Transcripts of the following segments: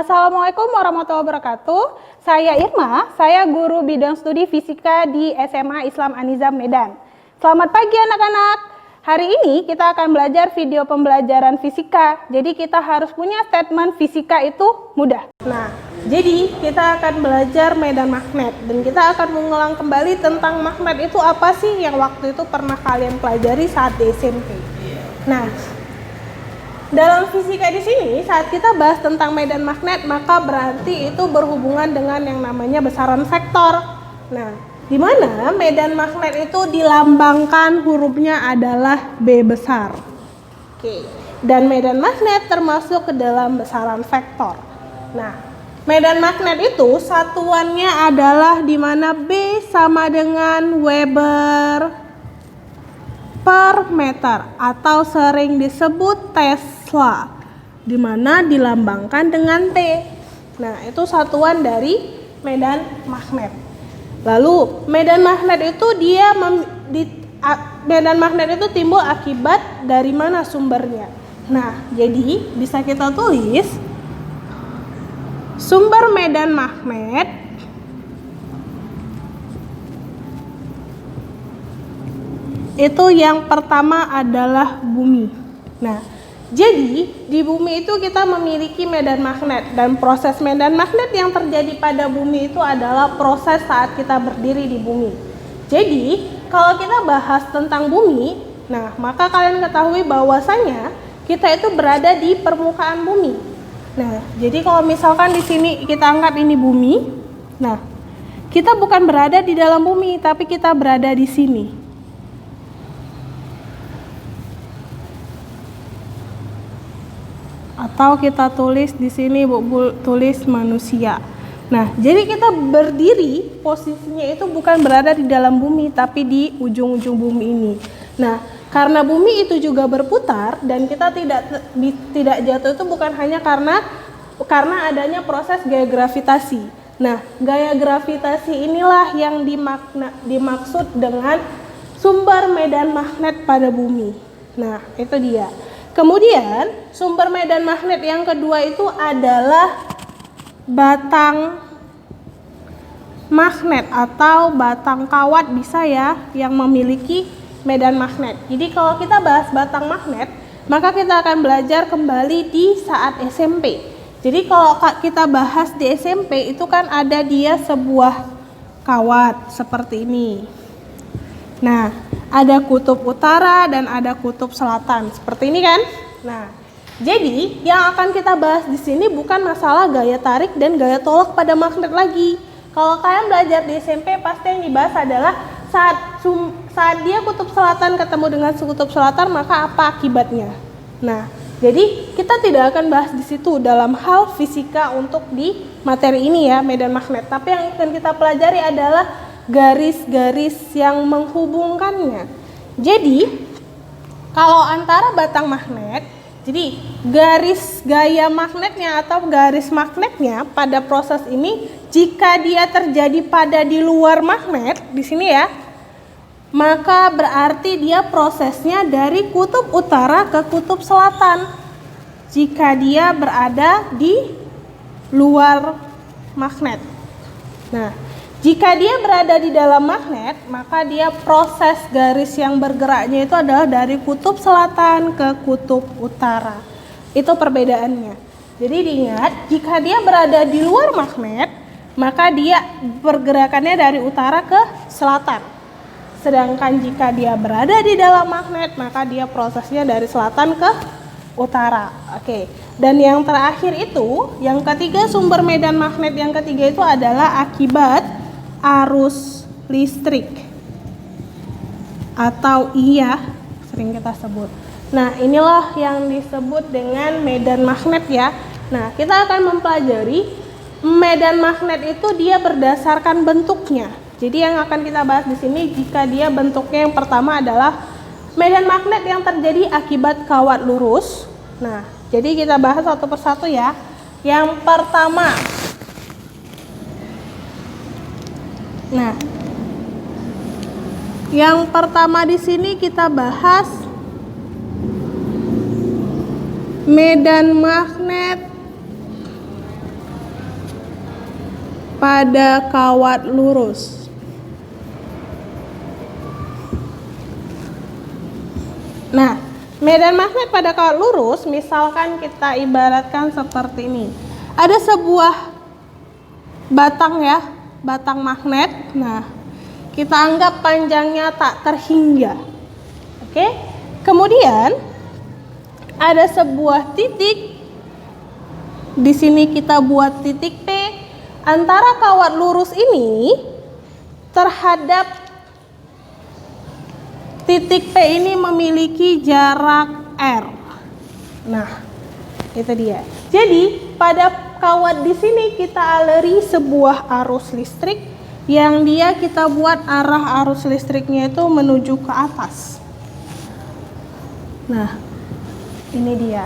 Assalamualaikum warahmatullahi wabarakatuh. Saya Irma, saya guru bidang studi fisika di SMA Islam An-Nizam Medan. Selamat pagi anak-anak. Hari ini kita akan belajar video pembelajaran fisika. Jadi kita harus punya statement fisika itu mudah. Nah, jadi kita akan belajar medan magnet dan kita akan mengulang kembali tentang magnet itu apa sih yang waktu itu pernah kalian pelajari saat di SMP. Nah, dalam fisika di sini saat kita bahas tentang medan magnet maka berarti itu berhubungan dengan yang namanya besaran vektor. Nah, di mana medan magnet itu dilambangkan hurufnya adalah B besar. Oke. Dan medan magnet termasuk ke dalam besaran vektor. Nah, medan magnet itu satuannya adalah di mana B sama dengan Weber per meter atau sering disebut Tesla, di mana dilambangkan dengan T. Nah, itu satuan dari medan magnet. Lalu, medan magnet itu medan magnet itu timbul akibat dari mana sumbernya. Nah, jadi bisa kita tulis sumber medan magnet itu yang pertama adalah bumi. Nah, jadi di bumi itu kita memiliki medan magnet dan proses medan magnet yang terjadi pada bumi itu adalah proses saat kita berdiri di bumi. Jadi, kalau kita bahas tentang bumi, nah maka kalian ketahui bahwasanya kita itu berada di permukaan bumi. Nah, jadi kalau misalkan di sini kita anggap ini bumi, nah kita bukan berada di dalam bumi, tapi kita berada di sini. Atau kita tulis di sini tulis manusia. Nah, jadi kita berdiri posisinya itu bukan berada di dalam bumi tapi di ujung-ujung bumi ini. Nah, karena bumi itu juga berputar dan kita tidak jatuh itu bukan hanya karena adanya proses gaya gravitasi. Nah, gaya gravitasi inilah yang dimaksud dengan sumber medan magnet pada bumi. Nah, itu dia. Kemudian sumber medan magnet yang kedua itu adalah batang magnet atau batang kawat bisa ya yang memiliki medan magnet. Jadi kalau kita bahas batang magnet maka kita akan belajar kembali di saat SMP. Jadi kalau kita bahas di SMP itu kan ada dia sebuah kawat seperti ini. Nah, ada kutub utara dan ada kutub selatan, seperti ini kan? Nah, jadi yang akan kita bahas di sini bukan masalah gaya tarik dan gaya tolak pada magnet lagi. Kalau kalian belajar di SMP, pasti yang dibahas adalah saat dia kutub selatan ketemu dengan kutub selatan, maka apa akibatnya? Nah, jadi kita tidak akan bahas di situ dalam hal fisika untuk di materi ini ya, medan magnet. Tapi yang akan kita pelajari adalah garis-garis yang menghubungkannya. Jadi kalau antara batang magnet, jadi garis gaya magnetnya atau garis magnetnya pada proses ini jika dia terjadi pada di luar magnet di sini ya, maka berarti dia prosesnya dari kutub utara ke kutub selatan. Jika dia berada di luar magnet. Nah, jika dia berada di dalam magnet, maka dia proses garis yang bergeraknya itu adalah dari kutub selatan ke kutub utara. Itu perbedaannya. Jadi diingat, jika dia berada di luar magnet, maka dia pergerakannya dari utara ke selatan. Sedangkan jika dia berada di dalam magnet, maka dia prosesnya dari selatan ke utara. Oke. Dan yang terakhir itu, yang ketiga sumber medan magnet yang ketiga itu adalah akibat arus listrik atau iya sering kita sebut. Nah, inilah yang disebut dengan medan magnet ya. Nah, kita akan mempelajari medan magnet itu dia berdasarkan bentuknya. Jadi yang akan kita bahas di sini jika dia bentuknya yang pertama adalah medan magnet yang terjadi akibat kawat lurus. Nah, jadi kita bahas satu persatu ya. Yang pertama, nah, yang pertama di sini kita bahas medan magnet pada kawat lurus. Nah, medan magnet pada kawat lurus misalkan kita ibaratkan seperti ini. Ada sebuah batang ya, batang magnet. Nah, kita anggap panjangnya tak terhingga. Oke? Kemudian ada sebuah titik. Di sini kita buat titik P. Antara kawat lurus ini terhadap titik P ini memiliki jarak R. Nah, itu dia. Jadi, pada kawat di sini kita aliri sebuah arus listrik yang dia kita buat arah arus listriknya itu menuju ke atas. Nah, ini dia.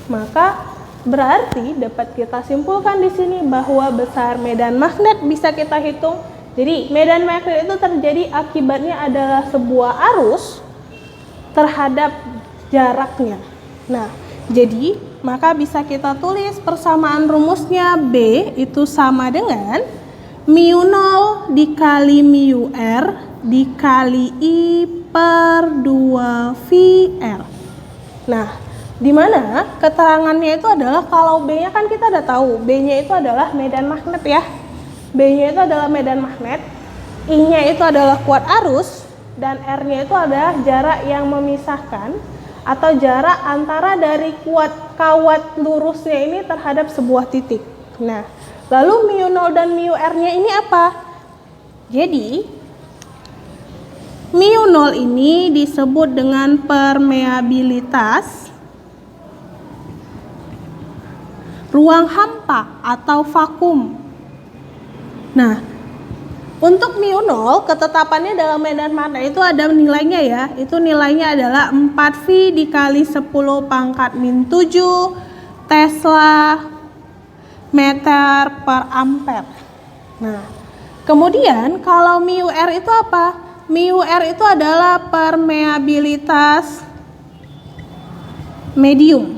Maka berarti dapat kita simpulkan di sini bahwa besar medan magnet bisa kita hitung. Jadi medan magnet itu terjadi akibatnya adalah sebuah arus terhadap jaraknya. Nah, jadi maka bisa kita tulis persamaan rumusnya B itu sama dengan mu 0 dikali mu R dikali I per 2 VR. Nah, di mana keterangannya itu adalah kalau B-nya kan kita udah tahu, B-nya itu adalah medan magnet ya. B-nya itu adalah medan magnet, I-nya itu adalah kuat arus, dan R-nya itu adalah jarak yang memisahkan atau jarak antara dari kawat lurusnya ini terhadap sebuah titik. Nah, lalu mu 0 dan mu R-nya ini apa? Jadi, mu 0 ini disebut dengan permeabilitas ruang hampa atau vakum. Nah, untuk mu 0 ketetapannya dalam medan magnet itu ada nilainya ya. Itu nilainya adalah 4V dikali 10 pangkat min 7 Tesla meter per ampere. Nah, kemudian kalau mu R itu apa? Mu R itu adalah permeabilitas medium.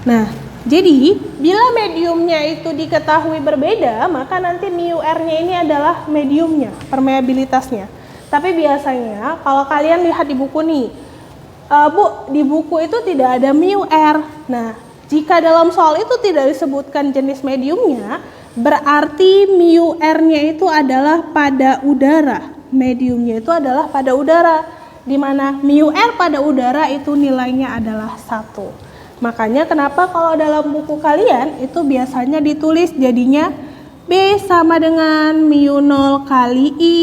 Nah, jadi bila mediumnya itu diketahui berbeda, maka nanti mu R-nya ini adalah mediumnya, permeabilitasnya. Tapi biasanya kalau kalian lihat di buku nih, Bu, di buku itu tidak ada mu R. Nah, jika dalam soal itu tidak disebutkan jenis mediumnya, berarti mu R-nya itu adalah pada udara. Mediumnya itu adalah pada udara, di mana mu R pada udara itu nilainya adalah 1. Makanya kenapa kalau dalam buku kalian itu biasanya ditulis jadinya B sama dengan mu 0 kali I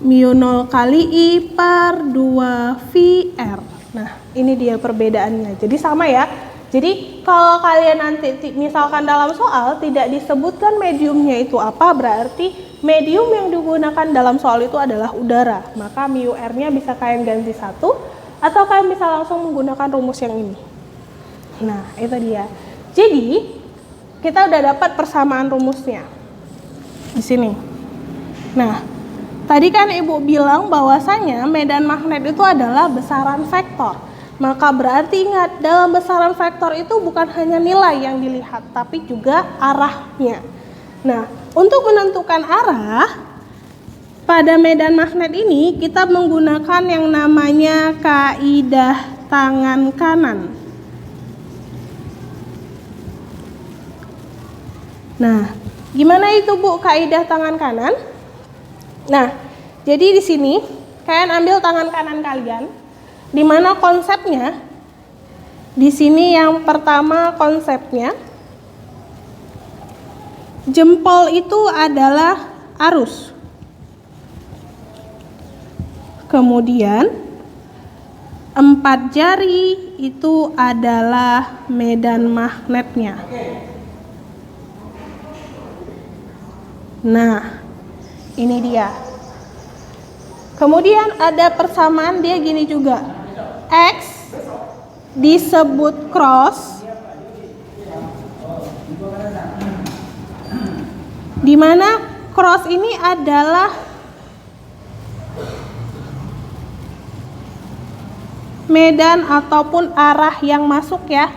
mu 0 kali I per 2 VR. Nah, ini dia perbedaannya. Jadi sama ya. Jadi kalau kalian nanti misalkan dalam soal tidak disebutkan mediumnya itu apa, berarti medium yang digunakan dalam soal itu adalah udara. Maka mu R-nya bisa kalian ganti 1 atau kalian bisa langsung menggunakan rumus yang ini. Nah, itu dia. Jadi kita udah dapat persamaan rumusnya di sini. Nah, tadi kan Ibu bilang bahwasanya medan magnet itu adalah besaran vektor. Maka berarti ingat, dalam besaran vektor itu bukan hanya nilai yang dilihat, tapi juga arahnya. Nah, untuk menentukan arah pada medan magnet ini kita menggunakan yang namanya kaidah tangan kanan. Nah, gimana itu Bu kaidah tangan kanan? Nah, jadi di sini kalian ambil tangan kanan kalian, di mana konsepnya di sini yang pertama konsepnya jempol itu adalah arus. Kemudian 4 jari itu adalah medan magnetnya. Nah, ini dia. Kemudian ada persamaan dia gini juga. X disebut cross, di mana cross ini adalah medan ataupun arah yang masuk ya.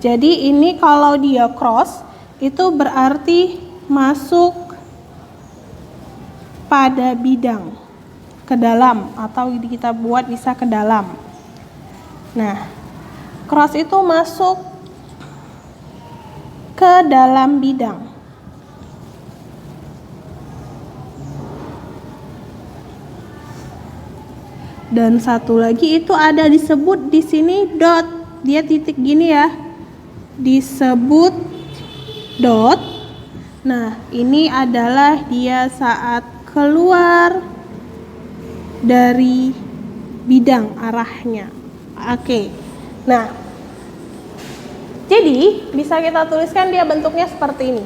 Jadi ini kalau dia cross itu berarti masuk pada bidang ke dalam, atau kita buat bisa ke dalam. Nah, cross itu masuk ke dalam bidang. Dan satu lagi itu ada disebut di sini dot. Dia titik gini ya. Disebut dot. Nah, ini adalah dia saat keluar dari bidang arahnya. Oke. Nah, jadi bisa kita tuliskan dia bentuknya seperti ini.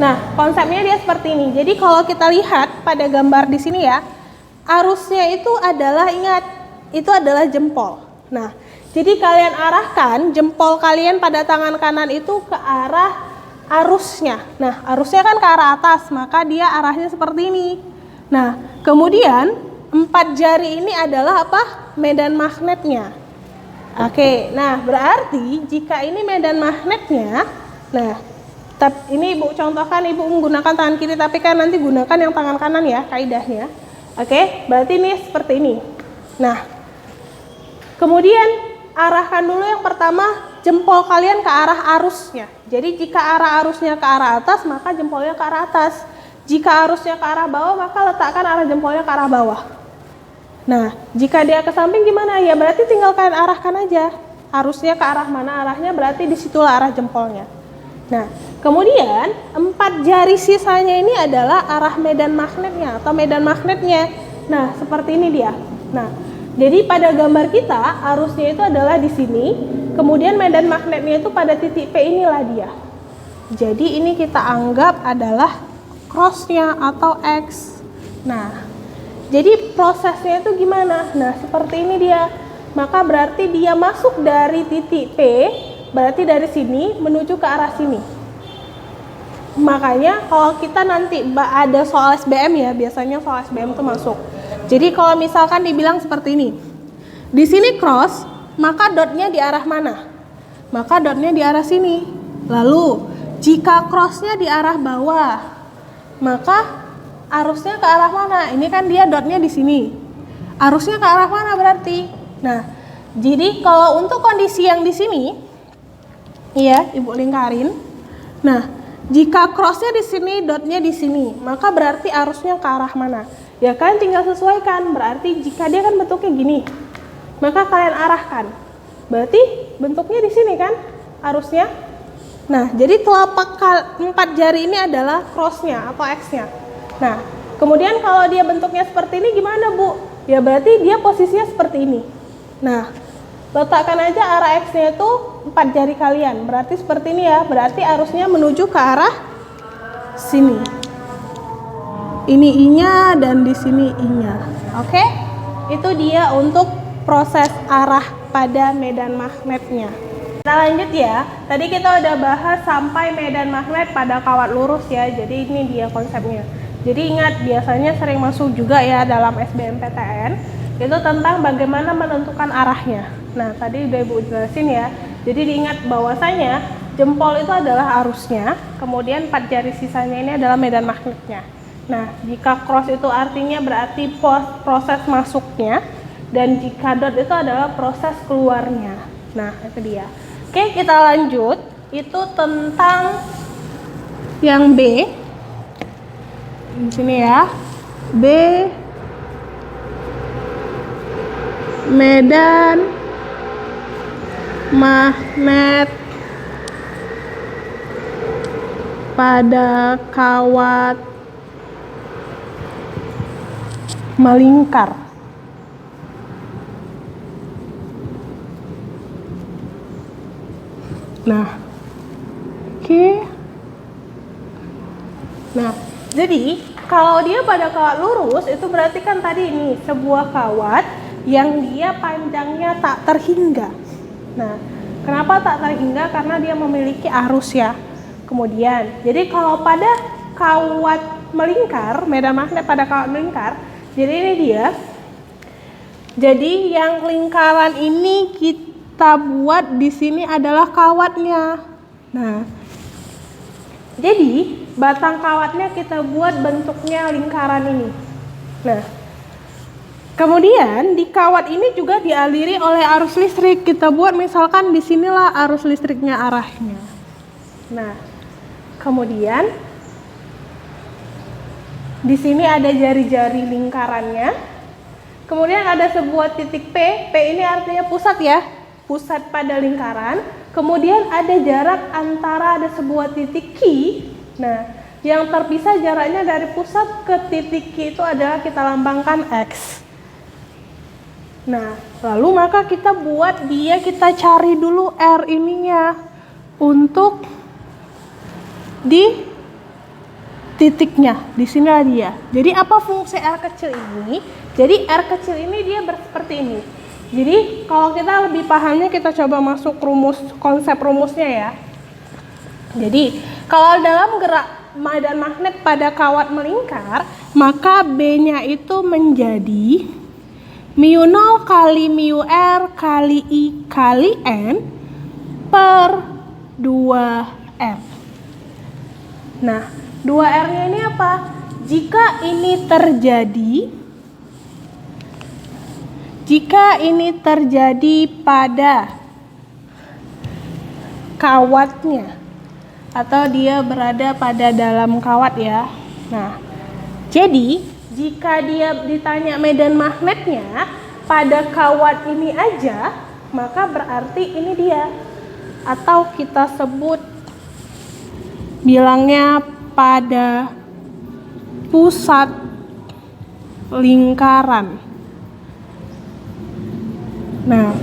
Nah, konsepnya dia seperti ini. Jadi kalau kita lihat pada gambar di sini ya, arusnya itu adalah, ingat, itu adalah jempol. Nah, jadi kalian arahkan jempol kalian pada tangan kanan itu ke arah arusnya. Nah, arusnya kan ke arah atas, maka dia arahnya seperti ini. Nah, kemudian 4 jari ini adalah apa? Medan magnetnya. Oke, nah berarti jika ini medan magnetnya, nah ini Ibu contohkan, Ibu menggunakan tangan kiri, tapi kan nanti gunakan yang tangan kanan ya, kaidahnya. Oke, berarti ini seperti ini. Nah, kemudian arahkan dulu yang pertama jempol kalian ke arah arusnya. Jadi jika arah arusnya ke arah atas, maka jempolnya ke arah atas. Jika arusnya ke arah bawah, maka letakkan arah jempolnya ke arah bawah. Nah, jika dia ke samping gimana? Ya berarti tinggal kalian arahkan aja. Arusnya ke arah mana arahnya, berarti disitulah arah jempolnya. Nah, kemudian 4 jari sisanya ini adalah arah medan magnetnya atau medan magnetnya. Nah, seperti ini dia. Nah, jadi pada gambar kita arusnya itu adalah di sini, kemudian medan magnetnya itu pada titik P inilah dia. Jadi ini kita anggap adalah crossnya atau X. Nah, jadi prosesnya itu gimana? Nah, seperti ini dia. Maka berarti dia masuk dari titik P, berarti dari sini menuju ke arah sini. Makanya kalau kita nanti ada soal SBM ya, biasanya soal SBM itu masuk. Jadi kalau misalkan dibilang seperti ini, di sini cross, maka dotnya di arah mana? Maka dotnya di arah sini. Lalu jika crossnya di arah bawah, maka arusnya ke arah mana? Ini kan dia dotnya di sini. Arusnya ke arah mana berarti? Nah, jadi kalau untuk kondisi yang di sini, iya, Ibu lingkarin. Nah, jika crossnya di sini, dotnya di sini, maka berarti arusnya ke arah mana? Ya kan tinggal sesuaikan. Berarti jika dia kan bentuknya gini, maka kalian arahkan. Berarti bentuknya di sini kan arusnya. Nah, jadi telapak 4 jari ini adalah crossnya atau X-nya. Nah, kemudian kalau dia bentuknya seperti ini gimana, Bu? Ya berarti dia posisinya seperti ini. Nah, letakkan aja arah X-nya itu 4 jari kalian. Berarti seperti ini ya. Berarti arusnya menuju ke arah sini. Ini I-nya dan di sini I-nya. Oke? Itu dia untuk proses arah pada medan magnetnya. Kita lanjut ya. Tadi kita udah bahas sampai medan magnet pada kawat lurus ya. Jadi ini dia konsepnya. Jadi ingat, biasanya sering masuk juga ya dalam SBMPTN. Itu tentang bagaimana menentukan arahnya. Nah, tadi udah Ibu jelasin ya. Jadi diingat bahwasanya jempol itu adalah arusnya, kemudian 4 jari sisanya ini adalah medan magnetnya. Nah, jika cross itu artinya berarti proses masuknya, dan jika dot itu adalah proses keluarnya. Nah, itu dia. Oke, kita lanjut. Itu tentang yang B. Di sini ya. B, medan magnet pada kawat melingkar. Nah, oke. Nah, jadi kalau dia pada kawat lurus itu berarti kan tadi ini sebuah kawat yang dia panjangnya tak terhingga. Nah, kenapa tak terhingga? Karena dia memiliki arus ya. Kemudian, jadi kalau pada kawat melingkar, medan magnet pada kawat melingkar. Jadi ini dia. Jadi yang lingkaran ini kita buat di sini adalah kawatnya. Nah, jadi batang kawatnya kita buat bentuknya lingkaran ini. Nah, kemudian di kawat ini juga dialiri oleh arus listrik. Kita buat misalkan di sinilah arus listriknya arahnya. Nah, kemudian di sini ada jari-jari lingkarannya. Kemudian ada sebuah titik P. P ini artinya pusat ya, pusat pada lingkaran. Kemudian ada jarak antara ada sebuah titik Q. Nah, yang terpisah jaraknya dari pusat ke titik Q itu adalah kita lambangkan X. Nah, lalu maka kita buat dia, kita cari dulu R ininya untuk di titiknya. Di sinilah dia. Jadi apa fungsi R kecil ini? Jadi R kecil ini dia seperti ini. Jadi kalau kita lebih pahamnya, kita coba masuk rumus, konsep rumusnya ya. Jadi kalau dalam gerak medan magnet pada kawat melingkar, maka B-nya itu menjadi mu 0 kali mu R kali I kali N per 2R. Nah, 2R-nya ini apa? Jika ini terjadi pada kawatnya atau dia berada pada dalam kawat ya. Nah, jadi jika dia ditanya medan magnetnya pada kawat ini aja, maka berarti ini dia. Atau kita sebut bilangnya pada pusat lingkaran. Nah,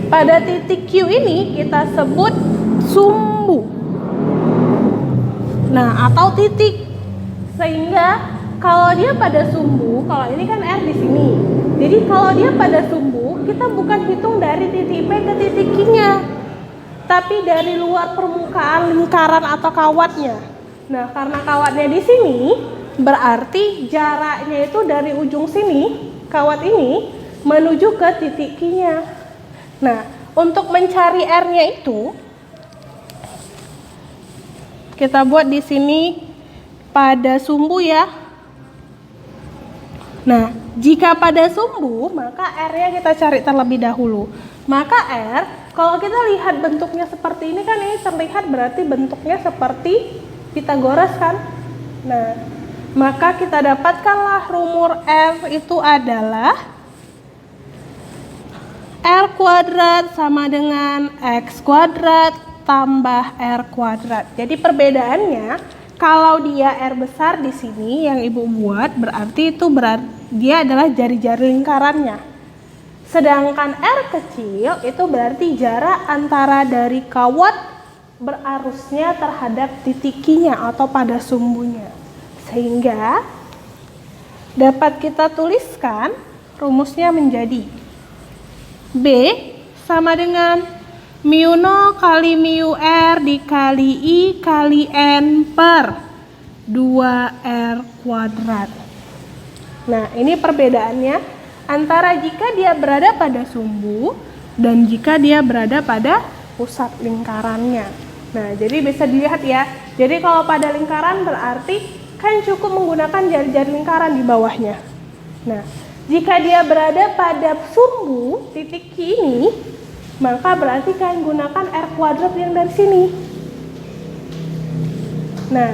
pada titik Q ini kita sebut sumbu. Nah, atau titik. Sehingga kalau dia pada sumbu, kalau ini kan R di sini. Jadi kalau dia pada sumbu, kita bukan hitung dari titik P ke titik Q-nya, tapi dari luar permukaan lingkaran atau kawatnya. Nah, karena kawatnya di sini, berarti jaraknya itu dari ujung sini, kawat ini, menuju ke titik Q-nya. Nah, untuk mencari R-nya itu, kita buat di sini pada sumbu ya. Nah, jika pada sumbu, maka R-nya kita cari terlebih dahulu. Maka R, kalau kita lihat bentuknya seperti ini kan, ini terlihat berarti bentuknya seperti Pitagoras kan. Nah, maka kita dapatkanlah rumus R itu adalah R kuadrat sama dengan X kuadrat tambah R kuadrat. Jadi perbedaannya, kalau dia R besar di sini yang ibu buat, berarti itu dia adalah jari-jari lingkarannya. Sedangkan R kecil itu berarti jarak antara dari kawat berarusnya terhadap titik Q-nya atau pada sumbunya. Sehingga dapat kita tuliskan rumusnya menjadi B sama dengan mu 0 kali mu R dikali I kali N per 2R kuadrat. Nah, ini perbedaannya antara jika dia berada pada sumbu dan jika dia berada pada pusat lingkarannya. Nah, jadi bisa dilihat ya. Jadi kalau pada lingkaran berarti kan cukup menggunakan jari-jari lingkaran di bawahnya. Nah, jika dia berada pada sumbu titik Q ini, maka berarti kalian gunakan R kuadrat yang dari sini. Nah,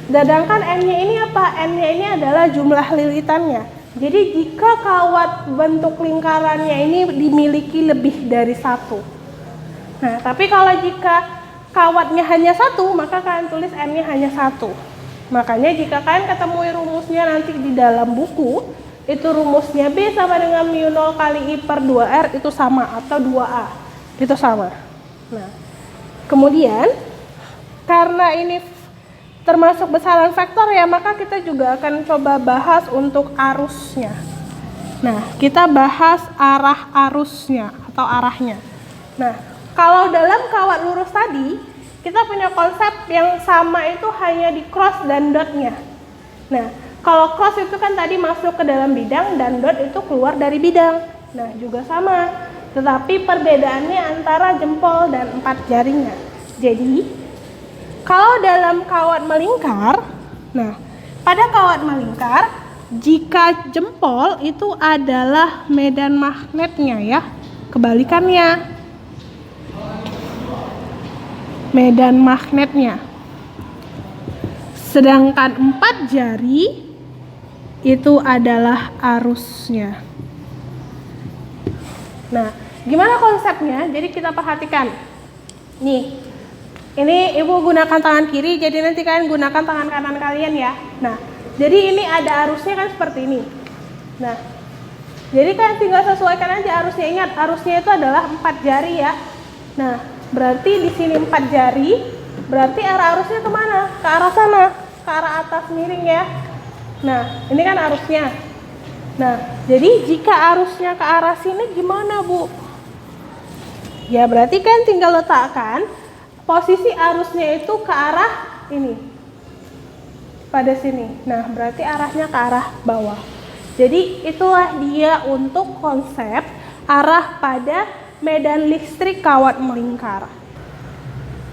sedangkan N-nya ini apa? N-nya ini adalah jumlah lilitannya. Jadi jika kawat bentuk lingkarannya ini dimiliki lebih dari satu. Nah, tapi kalau jika kawatnya hanya satu, maka kalian tulis N-nya hanya satu. Makanya jika kalian ketemu rumusnya nanti di dalam buku, itu rumusnya B sama dengan mu 0 kali I per 2R itu sama, atau 2A itu sama. Nah, kemudian karena ini termasuk besaran vektor ya, maka kita juga akan coba bahas untuk arusnya. Nah, kita bahas arah arusnya atau arahnya. Nah, kalau dalam kawat lurus tadi, kita punya konsep yang sama itu hanya di cross dan dotnya. Nah, Kalau cross itu kan tadi masuk ke dalam bidang dan dot itu keluar dari bidang. Nah, juga sama. Tetapi perbedaannya antara jempol dan 4 jarinya. Jadi, kalau dalam kawat melingkar, nah, pada kawat melingkar, jika jempol itu adalah medan magnetnya ya, kebalikannya. Medan magnetnya. Sedangkan 4 jari itu adalah arusnya. Nah, gimana konsepnya? Jadi kita perhatikan. Nih, ini ibu gunakan tangan kiri, jadi nanti kalian gunakan tangan kanan kalian ya. Nah, jadi ini ada arusnya kan seperti ini. Nah, jadi kalian tinggal sesuaikan aja arusnya. Ingat, arusnya itu adalah 4 jari ya. Nah, berarti di sini 4 jari, berarti arah arusnya kemana? Ke arah sana, ke arah atas miring ya. Nah, ini kan arusnya. Nah, jadi jika arusnya ke arah sini gimana, Bu? Ya, berarti kan tinggal letakkan posisi arusnya itu ke arah ini. Pada sini. Nah, berarti arahnya ke arah bawah. Jadi, itulah dia untuk konsep arah pada medan listrik kawat melingkar.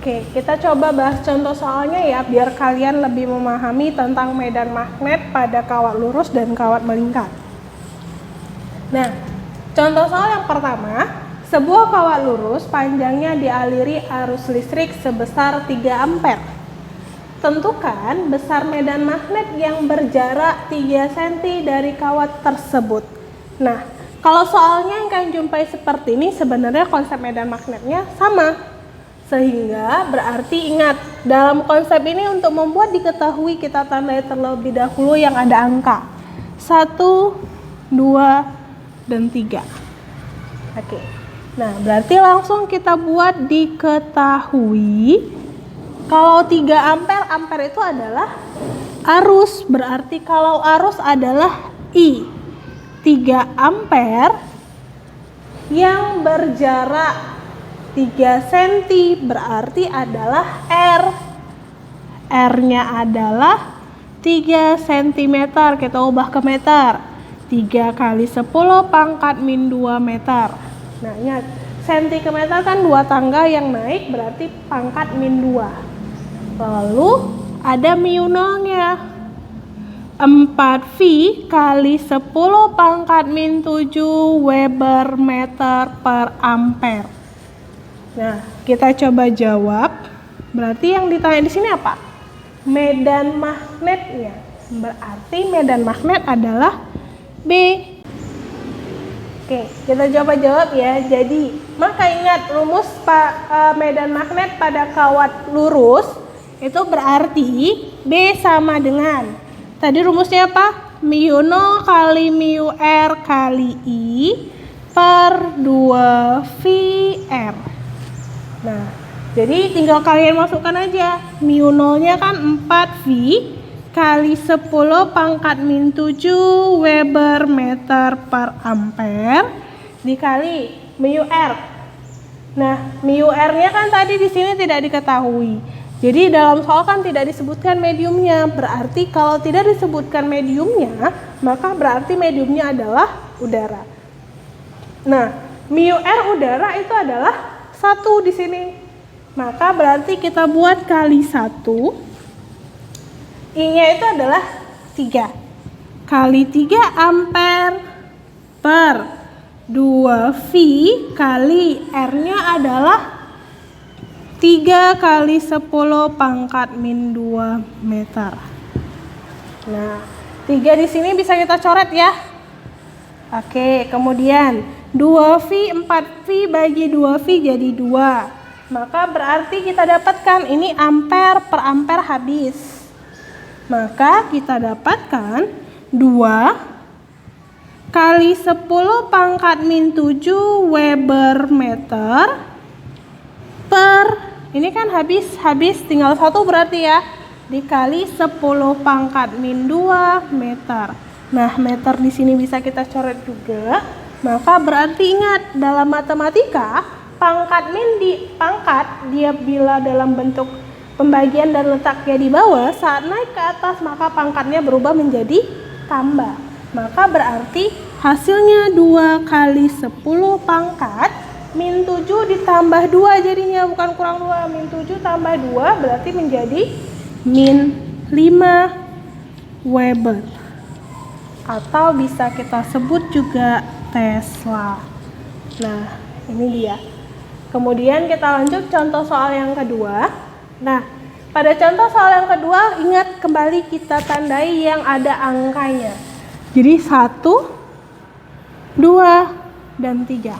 Oke, kita coba bahas contoh soalnya ya, biar kalian lebih memahami tentang medan magnet pada kawat lurus dan kawat melingkar. Nah, contoh soal yang pertama, sebuah kawat lurus panjangnya dialiri arus listrik sebesar 3 ampere. Tentukan besar medan magnet yang berjarak 3 cm dari kawat tersebut. Nah, kalau soalnya yang kalian jumpai seperti ini, sebenarnya konsep medan magnetnya sama. Sehingga berarti ingat, dalam konsep ini untuk membuat diketahui kita tandai terlebih dahulu yang ada angka 1, 2, dan 3. Oke. Nah, berarti langsung kita buat diketahui. Kalau 3 ampere, ampere itu adalah arus. Berarti kalau arus adalah I. 3 ampere yang berjarak 3 cm berarti adalah R. R-nya adalah 3 cm. Kita ubah ke meter. 3 kali 10 pangkat min 2 meter. Nah, ingat, senti ke meter kan 2 tangga yang naik, berarti pangkat min 2. Lalu ada mu nolnya. 4V kali 10 pangkat min 7 Weber meter per ampere. Nah, kita coba jawab. Berarti yang ditanya di sini apa? Medan magnetnya. Berarti medan magnet adalah B. Oke, kita coba jawab ya. Jadi, maka ingat rumus medan magnet pada kawat lurus itu berarti B sama dengan, tadi rumusnya apa? Mu 0 kali mu R kali I per 2VR. Nah, jadi tinggal kalian masukkan aja. Mu 0-nya kan 4V kali 10 pangkat min 7 Weber meter per ampere dikali mu R. Nah, mu R-nya kan tadi di sini tidak diketahui. Jadi dalam soal kan tidak disebutkan mediumnya. Berarti kalau tidak disebutkan mediumnya, maka berarti mediumnya adalah udara. Nah, mu R udara itu adalah 1 di sini. Maka berarti kita buat kali 1. I-nya itu adalah 3. Kali 3 ampere per 2V kali R-nya adalah 3 kali 10 pangkat min 2 meter. Nah, 3 di sini bisa kita coret ya. Oke, kemudian 2V, 4V bagi 2V jadi 2. Maka berarti kita dapatkan ini ampere per ampere habis. Maka kita dapatkan 2 kali 10 pangkat min 7 Weber meter per, ini kan habis tinggal 1 berarti ya, dikali 10 pangkat min 2 meter. Nah, meter di sini bisa kita coret juga. Maka berarti ingat, dalam matematika pangkat min di pangkat dia bila dalam bentuk pembagian dan letaknya di bawah, saat naik ke atas maka pangkatnya berubah menjadi tambah. Maka berarti hasilnya 2 kali 10 pangkat min 7 ditambah 2 jadinya, bukan kurang 2. Min 7 tambah 2 berarti menjadi min 5 Weber. Atau bisa kita sebut juga Tesla. Nah, ini dia. Kemudian kita lanjut contoh soal yang kedua. Nah, pada contoh soal yang kedua, ingat kembali kita tandai yang ada angkanya. Jadi 1, 2, dan 3.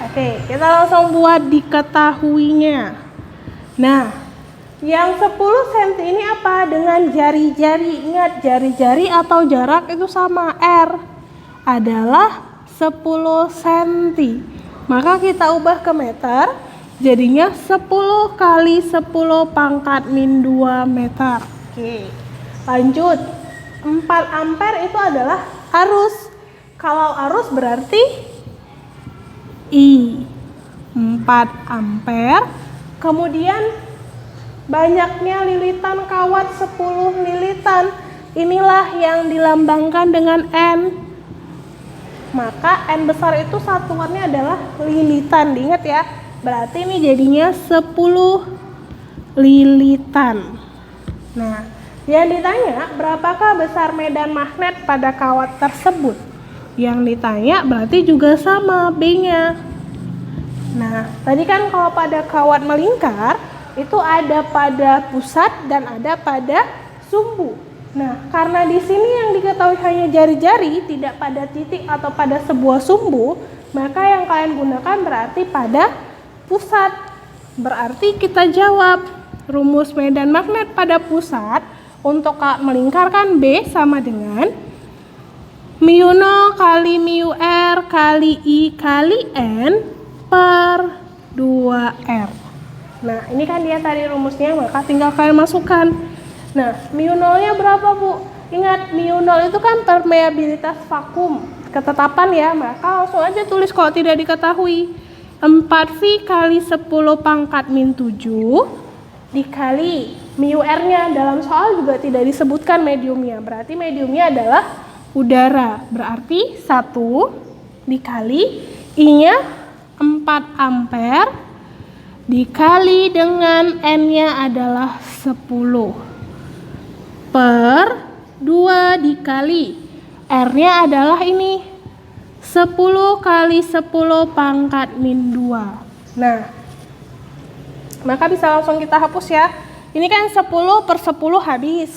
Oke, kita langsung buat diketahuinya. Nah, yang 10 cm ini apa? Dengan jari-jari. Ingat, jari-jari atau jarak itu sama. R adalah 10 cm. Maka kita ubah ke meter, jadinya 10 kali 10 pangkat min 2 meter. Oke, lanjut. 4 ampere itu adalah arus. Kalau arus berarti I. 4 ampere. Kemudian banyaknya lilitan kawat 10 lilitan. Inilah yang dilambangkan dengan N. Maka N besar itu satuannya adalah lilitan. Diingat ya. Berarti ini jadinya 10 lilitan. Nah, yang ditanya berapakah besar medan magnet pada kawat tersebut? Yang ditanya berarti juga sama B-nya. Nah, tadi kan kalau pada kawat melingkar itu ada pada pusat dan ada pada sumbu. Nah, karena di sini yang diketahui hanya jari-jari, tidak pada titik atau pada sebuah sumbu, maka yang kalian gunakan berarti pada pusat. Berarti kita jawab rumus medan magnet pada pusat untuk kawat melingkar kan B sama dengan mu 0 kali mu R kali I kali N per 2R. Nah, ini kan dia tadi rumusnya, maka tinggal kalian masukkan. Nah, mu 0-nya berapa, Bu? Ingat, mu 0 itu kan permeabilitas vakum, ketetapan ya, maka langsung aja tulis kalau tidak diketahui. 4V kali 10 pangkat min 7 dikali mu R-nya. Dalam soal juga tidak disebutkan mediumnya, berarti mediumnya adalah udara. Berarti 1 dikali I-nya 4 ampere dikali dengan N-nya adalah 10 per 2 dikali R-nya adalah ini 10 kali 10 pangkat min 2. Nah, maka bisa langsung kita hapus ya. Ini kan 10 per 10 habis.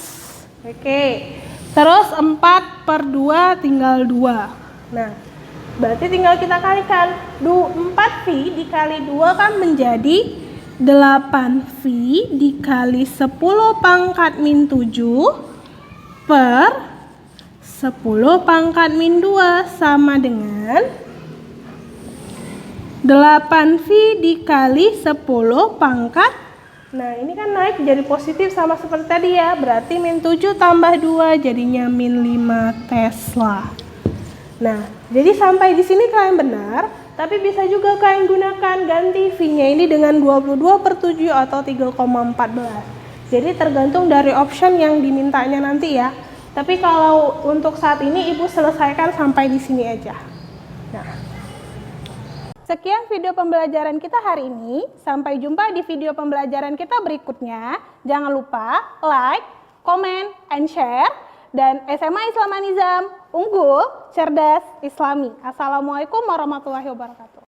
Oke, terus 4 per 2 tinggal 2. Nah, berarti tinggal kita kalikan. 4V dikali 2 kan menjadi 8V dikali 10 pangkat min 7 per 10 pangkat min 2 sama dengan 8V dikali 10 pangkat. Nah, ini kan naik jadi positif sama seperti tadi ya. Berarti min 7 tambah 2 jadinya min 5 Tesla. Nah, jadi sampai di sini kalian benar. Tapi bisa juga kalian gunakan ganti V-nya ini dengan 22/7 atau 3,14. Jadi tergantung dari option yang dimintanya nanti ya. Tapi kalau untuk saat ini Ibu selesaikan sampai di sini aja. Nah, sekian video pembelajaran kita hari ini. Sampai jumpa di video pembelajaran kita berikutnya. Jangan lupa like, comment, and share. Dan SMA Islam An-Nizam, unggul, cerdas, islami. Assalamualaikum warahmatullahi wabarakatuh.